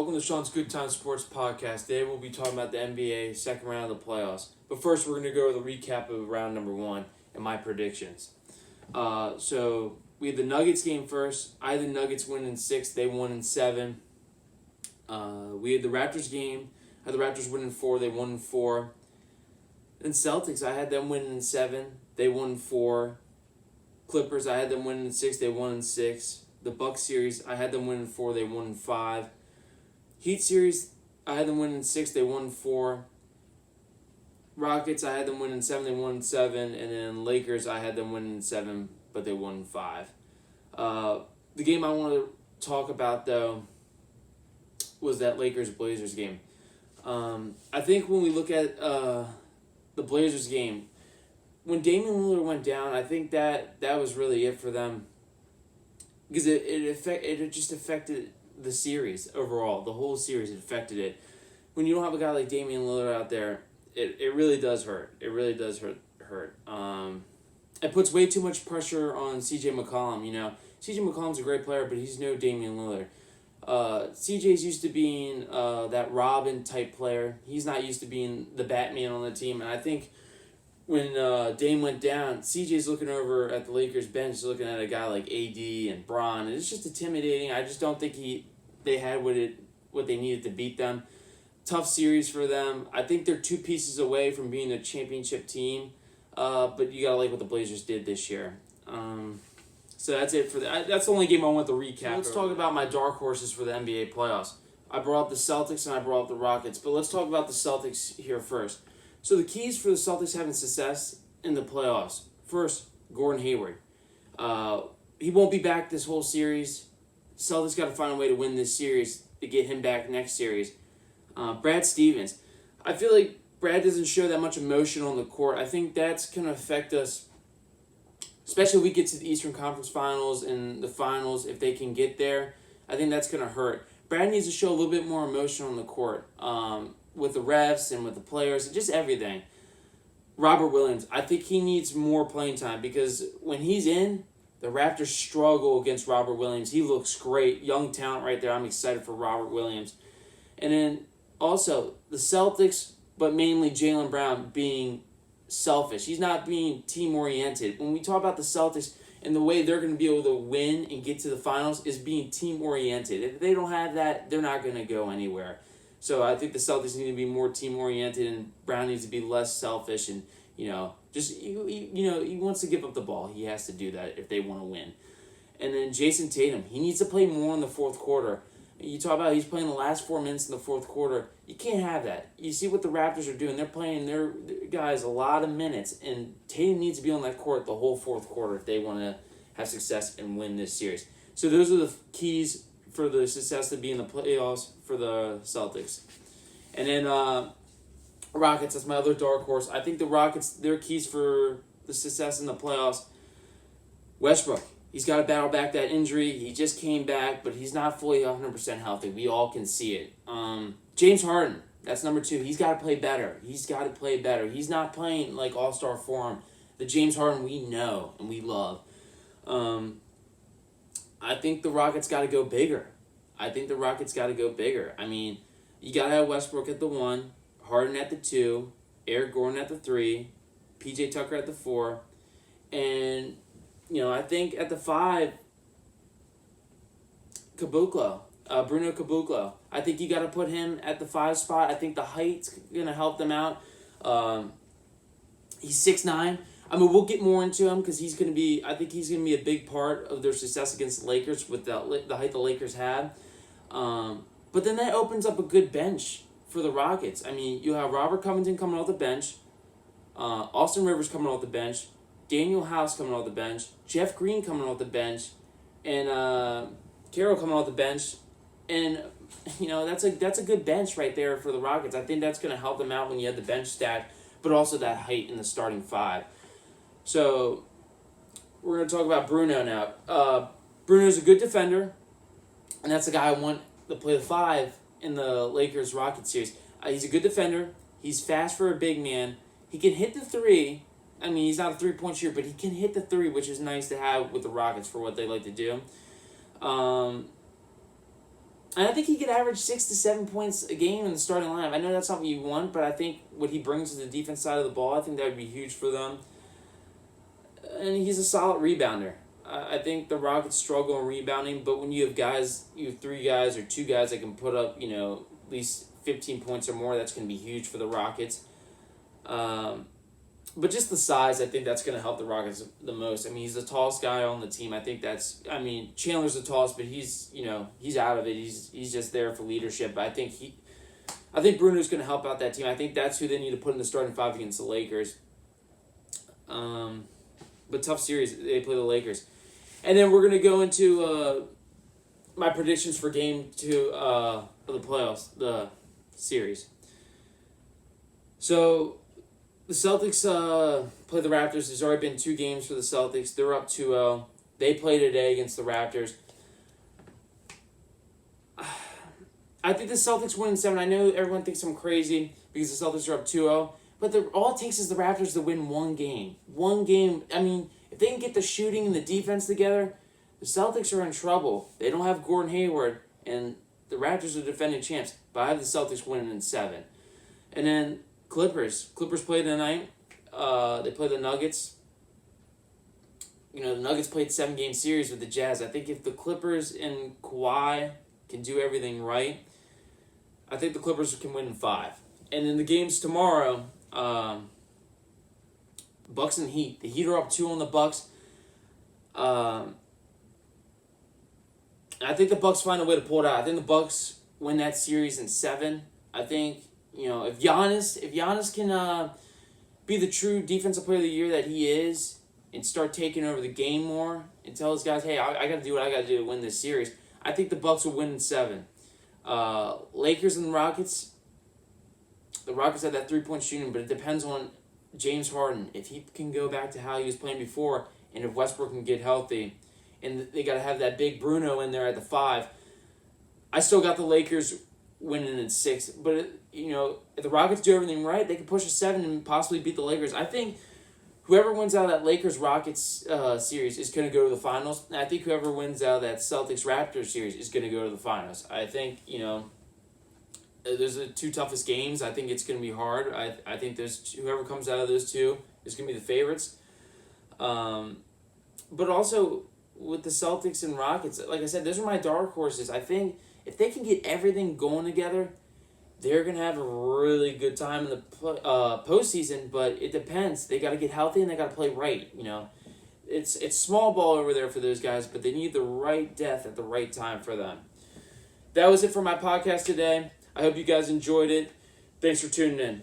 welcome to Sean's Good Time Sports Podcast. Today we'll be talking about the NBA second round of the playoffs. But first, we're going to go over the recap of round number 1 and my predictions. So we had the Nuggets game first. I had the Nuggets win in 6. They won in 7. We had the Raptors game. I had the Raptors win in 4. They won in 4. Then Celtics, I had them win in 7. They won in 4. Clippers, I had them win in 6. They won in 6. The Bucks series, I had them win in 4. They won in 5. Heat series, I had them win in 6. They won in 4. Rockets, I had them win in 7. They won in 7. And then Lakers, I had them win in 7, but they won in 5. The game I want to talk about, though, was that Lakers-Blazers game. I think when we look at the Blazers game, when Damian Lillard went down, I think that was really it for them. Because it just affected the series overall. The whole series, it affected it. When you don't have a guy like Damian Lillard out there, it really does hurt. It really does hurt. It puts way too much pressure on CJ McCollum, you know. CJ McCollum's a great player, but he's no Damian Lillard. CJ's used to being that Robin type player. He's not used to being the Batman on the team. And I think when Dame went down, CJ's looking over at the Lakers bench, looking at a guy like AD and Bron, and it's just intimidating. I just don't think they had what they needed to beat them. Tough series for them. I think they're 2 pieces away from being a championship team, but you gotta like what the Blazers did this year. So that's it for that's the only game I want to recap. So let's talk about my dark horses for the NBA playoffs. I brought up the Celtics and I brought up the Rockets, but let's talk about the Celtics here first. So the keys for the Celtics having success in the playoffs. First, Gordon Hayward. He won't be back this whole series. Celtics got to find a way to win this series to get him back next series. Brad Stevens. I feel like Brad doesn't show that much emotion on the court. I think that's going to affect us, especially if we get to the Eastern Conference Finals and the Finals, if they can get there. I think that's going to hurt. Brad needs to show a little bit more emotion on the court. With the refs and with the players and just everything. Robert Williams, I think he needs more playing time because when he's in, the Raptors struggle against Robert Williams. He looks great. Young talent right there. I'm excited for Robert Williams. And then also the Celtics, but mainly Jaylen Brown being selfish. He's not being team-oriented. When we talk about the Celtics and the way they're going to be able to win and get to the finals is being team-oriented. If they don't have that, they're not going to go anywhere. So I think the Celtics need to be more team-oriented, and Brown needs to be less selfish, and he wants to give up the ball. He has to do that if they want to win. And then Jason Tatum, he needs to play more in the fourth quarter. You talk about he's playing the last 4 minutes in the fourth quarter. You can't have that. You see what the Raptors are doing. They're playing their guys a lot of minutes, and Tatum needs to be on that court the whole fourth quarter if they want to have success and win this series. So those are the keys for the success to be in the playoffs for the Celtics. And then Rockets, that's my other dark horse. I think the Rockets, their keys for the success in the playoffs, Westbrook, he's got to battle back that injury. He just came back, but he's not fully 100% healthy. We all can see it. James Harden, that's number 2. He's got to play better. He's not playing like all-star form. The James Harden we know and we love. I think the Rockets got to go bigger. I mean, you got to have Westbrook at the 1, Harden at the 2, Eric Gordon at the 3, PJ Tucker at the 4, and, I think at the 5, Bruno Caboclo. I think you got to put him at the 5 spot. I think the height's going to help them out. He's 6'9". I mean, we'll get more into him because he's going to be a big part of their success against the Lakers with the height the Lakers have. But then that opens up a good bench for the Rockets. I mean, you have Robert Covington coming off the bench, Austin Rivers coming off the bench, Daniel House coming off the bench, Jeff Green coming off the bench, and Carroll coming off the bench. And, that's a good bench right there for the Rockets. I think that's going to help them out when you have the bench stack, but also that height in the starting 5. So, we're going to talk about Bruno now. Bruno's a good defender, and that's the guy I want to play the 5 in the Lakers-Rockets series. He's a good defender. He's fast for a big man. He can hit the 3. I mean, he's not a three-point shooter, but he can hit the 3, which is nice to have with the Rockets for what they like to do. And I think he could average 6 to 7 points a game in the starting lineup. I know that's not what you want, but I think what he brings to the defense side of the ball, I think that would be huge for them. And he's a solid rebounder. I think the Rockets struggle in rebounding, but when you have 3 guys or 2 guys that can put up, at least 15 points or more, that's going to be huge for the Rockets. But just the size, I think that's going to help the Rockets the most. I mean, he's the tallest guy on the team. I think Chandler's the tallest, but he's out of it. He's just there for leadership. But I think Bruno's going to help out that team. I think that's who they need to put in the starting 5 against the Lakers. But tough series. They play the Lakers. And then we're going to go into my predictions for Game 2 of the playoffs, the series. So the Celtics play the Raptors. There's already been 2 games for the Celtics. They're up 2-0. They play today against the Raptors. I think the Celtics win in 7. I know everyone thinks I'm crazy because the Celtics are up 2-0. But all it takes is the Raptors to win one game. One game. I mean, if they can get the shooting and the defense together, the Celtics are in trouble. They don't have Gordon Hayward, and the Raptors are defending champs. But I have the Celtics winning in 7. And then Clippers. Clippers play tonight. They play the Nuggets. The Nuggets played 7-game series with the Jazz. I think if the Clippers and Kawhi can do everything right, I think the Clippers can win in 5. And in the games tomorrow, Bucks and Heat. The Heat are up 2 on the Bucks. I think the Bucks find a way to pull it out. I think the Bucks win that series in 7. I think, if Giannis can be the true defensive player of the year that he is and start taking over the game more and tell his guys, hey, I got to do what I got to do to win this series, I think the Bucks will win in 7. Lakers and the Rockets. The Rockets have that 3-point shooting, but it depends on James Harden. If he can go back to how he was playing before, and if Westbrook can get healthy, and they got to have that big Bruno in there at the 5. I still got the Lakers winning in 6, but if the Rockets do everything right, they can push a 7 and possibly beat the Lakers. I think whoever wins out of that Lakers-Rockets series is going to go to the finals, and I think whoever wins out of that Celtics-Raptors series is going to go to the finals. I think, those are the 2 toughest games. I think it's going to be hard. I think whoever comes out of those 2 is going to be the favorites. But also with the Celtics and Rockets, like I said, those are my dark horses. I think if they can get everything going together, they're going to have a really good time in the postseason. But it depends. They got to get healthy and they got to play right. It's small ball over there for those guys, but they need the right depth at the right time for them. That was it for my podcast today. I hope you guys enjoyed it. Thanks for tuning in.